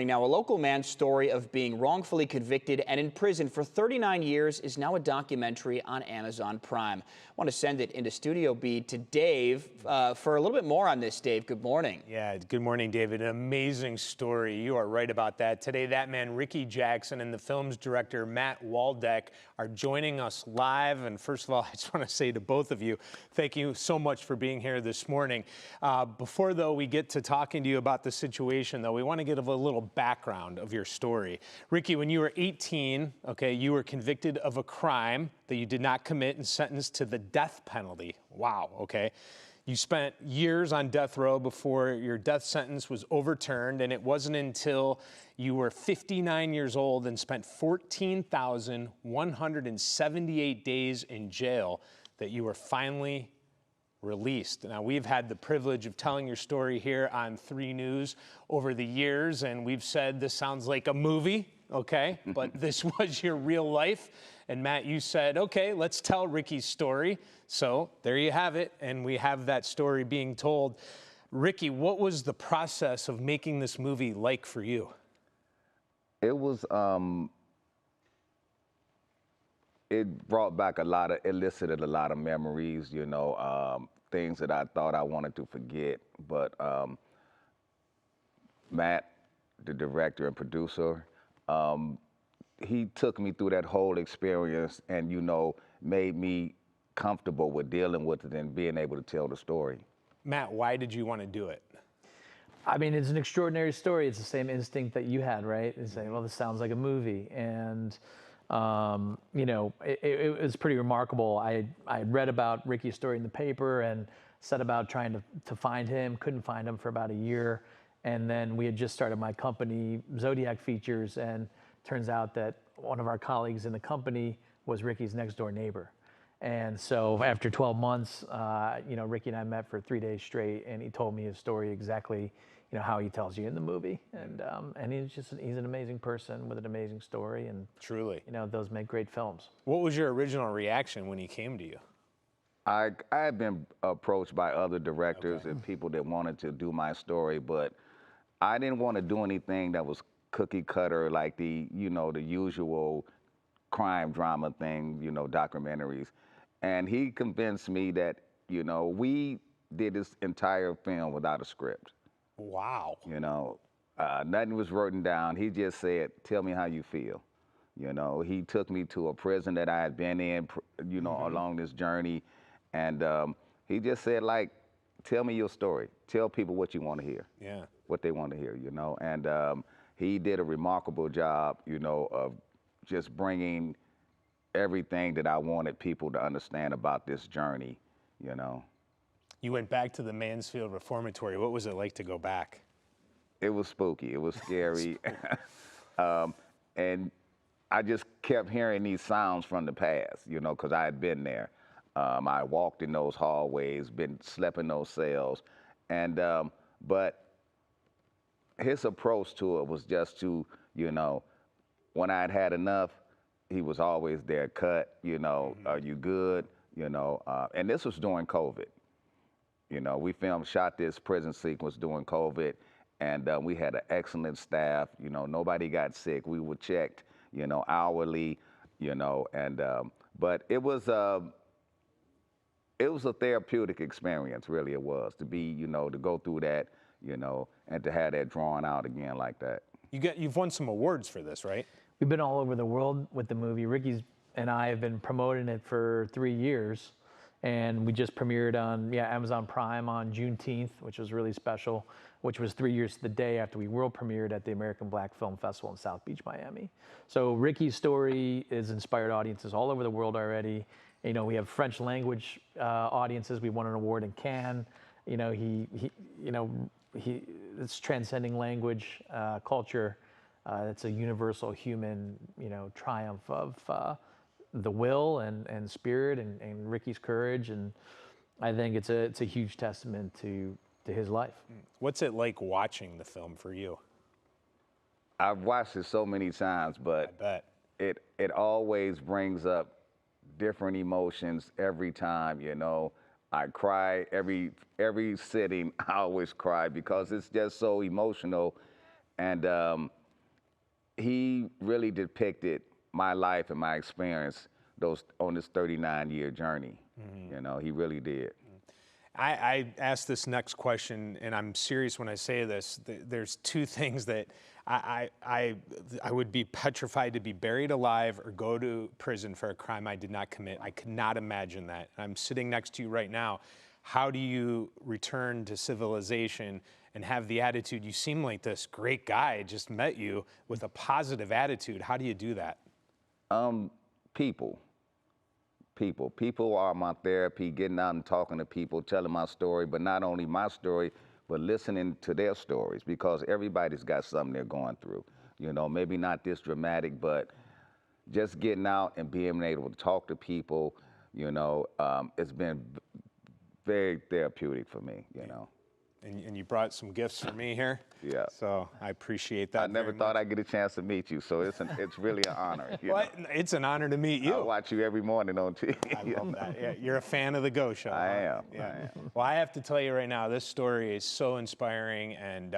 Now, a local man's story of being wrongfully convicted and in prison for 39 years is now a documentary on Amazon Prime. I want to send it into Studio B to Dave for a little bit more on this. Dave, good morning. Yeah, good morning, David. An amazing story. You are right about that. Today, that man, Rickey Jackson, and the film's director, Matt Waldeck, are joining us live. And first of all, I just want to say to both of you, thank you so much for being here this morning. Before, though, we get to talking to you about the situation, though, we want to give a little background of your story. Rickey, when you were 18, okay, you were convicted of a crime that you did not commit and sentenced to the death penalty. Wow, okay. You spent years on death row before your death sentence was overturned, and it wasn't until you were 59 years old and spent 14,178 days in jail that you were finally released. Now, we've had the privilege of telling your story here on 3 News over the years, and we've said this sounds like a movie, okay? But this was your real life. And Matt, you said, okay, let's tell Rickey's story. So there you have it, and we have that story being told. Rickey, what was the process of making this movie like for you? It was, it brought back elicited a lot of memories, you know, things that I thought I wanted to forget. But Matt, the director and producer, he took me through that whole experience and, you know, made me comfortable with dealing with it and being able to tell the story. Matt, why did you want to do it? I mean, it's an extraordinary story. It's the same instinct that you had, right? It's saying, well, this sounds like a movie. And you know, it was pretty remarkable. I had read about Rickey's story in the paper and set about trying to find him, couldn't find him for about a year. And then we had just started my company, Zodiac Features, and turns out that one of our colleagues in the company was Rickey's next door neighbor. And so after 12 months, you know, Rickey and I met for 3 days straight, and he told me his story exactly, you know, how he tells you in the movie. And he's an amazing person with an amazing story. And truly, you know, those make great films. What was your original reaction when he came to you? I had been approached by other directors and people that wanted to do my story, but I didn't want to do anything that was cookie cutter, like the, you know, the usual crime drama thing, you know, documentaries. And he convinced me that, you know, we did this entire film without a script. Wow. You know, nothing was written down. He just said, tell me how you feel. You know, he took me to a prison that I had been in, you know, along this journey. And he just said, like, tell me your story. Tell people what you want to hear. Yeah. What they want to hear, you know. And he did a remarkable job, you know, of just bringing everything that I wanted people to understand about this journey, you know. You went back to the Mansfield Reformatory. What was it like to go back? It was spooky. It was scary. And I just kept hearing these sounds from the past, you know, because I had been there. I walked in those hallways, slept in those cells. And, but his approach to it was just to, you know, when I'd had enough, he was always there, cut, you know, are you good? You know, and this was during COVID. You know, we shot this prison sequence during COVID, and we had an excellent staff. You know, nobody got sick. We were checked, you know, hourly, you know, and but it was a therapeutic experience, really. It was to be, you know, to go through that, you know, and to have that drawn out again like that. You've won some awards for this, right? We've been all over the world with the movie. Rickey and I have been promoting it for 3 years. And we just premiered on Amazon Prime on Juneteenth, which was really special, which was 3 years to the day after we world premiered at the American Black Film Festival in South Beach, Miami. So Rickey's story has inspired audiences all over the world already. You know, we have French language audiences. We won an award in Cannes. You know, it's transcending language, culture. It's a universal human, you know, triumph of the will and spirit and Rickey's courage, and I think it's a huge testament to his life. What's it like watching the film for you? I've watched it so many times, but I bet. It always brings up different emotions every time, you know. I cry every sitting. I always cry because it's just so emotional. And he really depicted my life and my experience on this 39-year journey. You know, he really did. I asked this next question, and I'm serious when I say this. There's two things that I would be petrified to be buried alive or go to prison for a crime I did not commit. I could not imagine that. I'm sitting next to you right now. How do you return to civilization and have the attitude? You seem like this great guy. I just met you with a positive attitude. How do you do that? People are my therapy, getting out and talking to people, telling my story, but not only my story, but listening to their stories, because everybody's got something they're going through. You know, maybe not this dramatic, but just getting out and being able to talk to people, you know, it's been very therapeutic for me, you know. And you brought some gifts for me here. Yeah. So I appreciate that. I never thought I'd get a chance to meet you, so it's really an honor. You know? It's an honor to meet you. I watch you every morning on TV. I love that. Yeah, you're a fan of the Go Show. I am. Yeah. I am. Well, I have to tell you right now, this story is so inspiring, and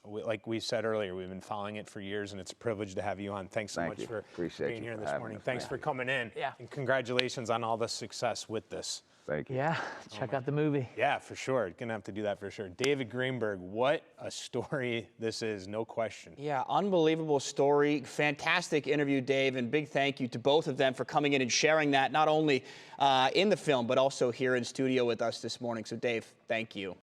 like we said earlier, we've been following it for years, and it's a privilege to have you on. Thanks so much for Appreciate being you here for this having morning. us, Thanks man. for coming in. Yeah. And congratulations on all the success with this. Thank you. Yeah, check out the movie. Yeah, for sure. Gonna have to do that for sure. David Greenberg, what a story this is, no question. Yeah, unbelievable story. Fantastic interview, Dave, and big thank you to both of them for coming in and sharing that, not only in the film, but also here in studio with us this morning. So, Dave, thank you.